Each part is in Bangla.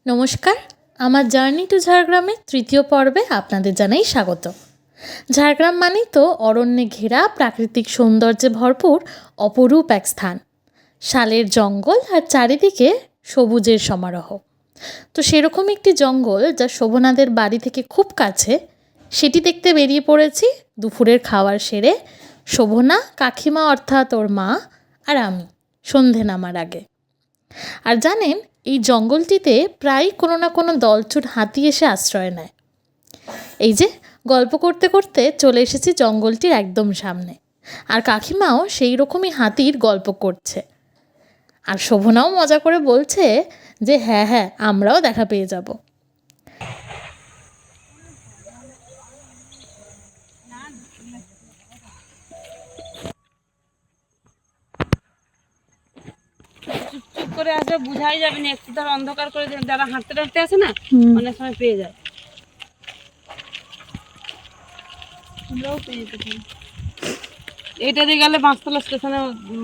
নমস্কার, আমার জার্নি টু ঝাড়গ্রামের তৃতীয় পর্বে আপনাদের জানাই স্বাগত। ঝাড়গ্রাম মানেই তো অরণ্যে ঘেরা প্রাকৃতিক সৌন্দর্যে ভরপুর অপরূপ এক স্থান, শালের জঙ্গল আর চারিদিকে সবুজের সমারোহ। তো সেরকম একটি জঙ্গল যা শোভনাদের বাড়ি থেকে খুব কাছে, সেটি দেখতে বেরিয়ে পড়েছি দুপুরের খাওয়ার সেরে শোভনা, কাকিমা অর্থাৎ ওর মা আর আমি সন্ধে নামার আগে। আর জানেন, এই জঙ্গলটিতে প্রায় কোনো না কোনো দলছুট হাতি এসে আশ্রয় নেয়। এই যে গল্প করতে করতে চলে এসেছি জঙ্গলটির একদম সামনে, আর কাকিমাও সেই রকমই হাতির গল্প করছে। আর শোভনাও মজা করে বলছে যে হ্যাঁ হ্যাঁ, আমরাও দেখা পেয়ে যাব। চুপ করে আসবে, বুঝাই যাবে না। একটু ধর অন্ধকার করে যারা হাঁটতে টাঁটতে আছে না, অনেক সময় পেয়ে যায়। আমরাও পেয়ে যেতে পারি। এইটা দিয়ে গেলে পাঁচতলা স্টেশনে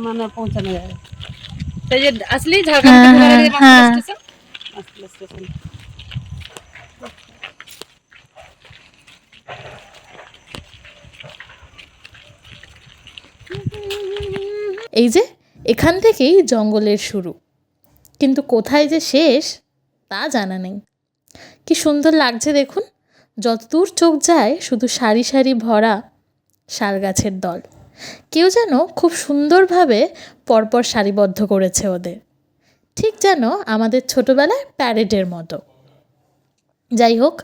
মানে পৌঁছানো যাবে। সেই যে আসলেই ঝাড়গ্রাম থেকে গেলে পাঁচতলা স্টেশন, পাঁচতলা স্টেশন। এই যে এখান থেকেই জঙ্গলের শুরু, কিন্তু কোথায় যে শেষ তা জানা নেই। কি সুন্দর লাগছে দেখুন, যতদূর চোখ যায় শুধু সারি সারি ভরা শাল গাছের দল। কেউ যেন খুব সুন্দরভাবে পরপর সারিবদ্ধ করেছে ওদের, ঠিক যেন আমাদের ছোটোবেলায় প্যারেডের মতো। যাই হোক,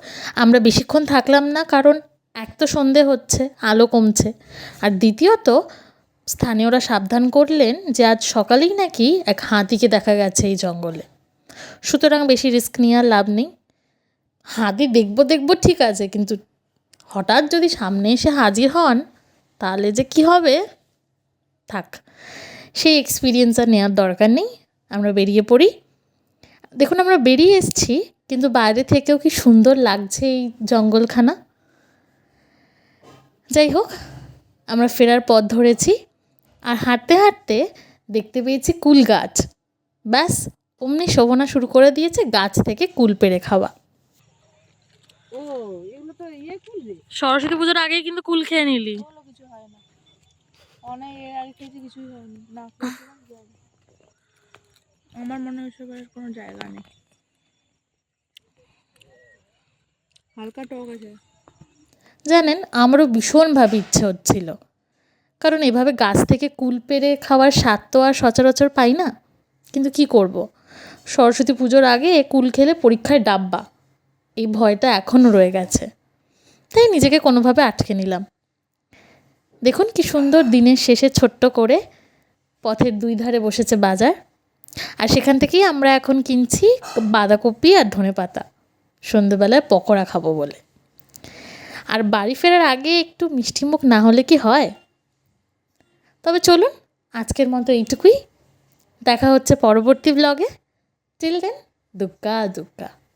আমরা বেশিক্ষণ থাকলাম না, কারণ এক তো সন্ধে হচ্ছে, আলো কমছে, আর দ্বিতীয়ত স্থানীয়রা সাবধান করলেন যে আজ সকালেই নাকি এক হাতিকে দেখা গেছে এই জঙ্গলে। সুতরাং বেশি রিস্ক নিয়ে আর লাভ নেই। হাতি দেখবো ঠিক আছে, কিন্তু হঠাৎ যদি সামনে এসে হাজির হন তাহলে যে কি হবে, থাক, সেই এক্সপিরিয়েন্স আর নেওয়ার দরকার নেই। আমরা বেরিয়ে পড়ি। দেখুন, আমরা বেরিয়ে এসেছি, কিন্তু বাইরে থেকেও কি সুন্দর লাগছে এই জঙ্গলখানা। যাই হোক, আমরা ফেরার পথ ধরেছি, আর হাঁটতে হাঁটতে দেখতে পেয়েছি কুল গাছ। ব্যাস, অমনি শোভনা শুরু করে দিয়েছে গাছ থেকে কুল পেড়ে খাওয়া। ও, এগুলো তো করবে। সরস্বতী পুজোর আগেই কিন্তু কুল খেয়ে নিলি। কিছু হয় না, অনেক এর আগে খেয়েছি, কিছুই হয়নি। না, আমার মনে হয় সবার কোনো জায়গা নেই। হালকা টক আছে। জানেন, আমারও ভীষণভাবে ইচ্ছে হচ্ছিল, কারণ এভাবে গাছ থেকে কুল পেড়ে খাওয়ার স্বাদ তো আর সচরাচর পাই না। কিন্তু কি করব, সরস্বতী পুজোর আগে কুল খেলে পরীক্ষায় ডাব্বা, এই ভয়টা এখনও রয়ে গেছে। তাই নিজেকে কোনোভাবে আটকে নিলাম। দেখুন কি সুন্দর, দিনের শেষে ছোট্ট করে পথের দুই ধারে বসেছে বাজার, আর সেখান থেকেই আমরা এখন কিনছি বাঁধাকপি আর ধনেপাতা, সন্ধ্যেবেলায় পকোড়া খাবো বলে। আর বাড়ি ফেরার আগে একটু মিষ্টিমুখ না হলে কি হয়। তবে চলুন, আজকের মতো এইটুকুই। দেখা হচ্ছে পরবর্তী ব্লগে। টিল দেন, দুগ্গা দুগ্গা।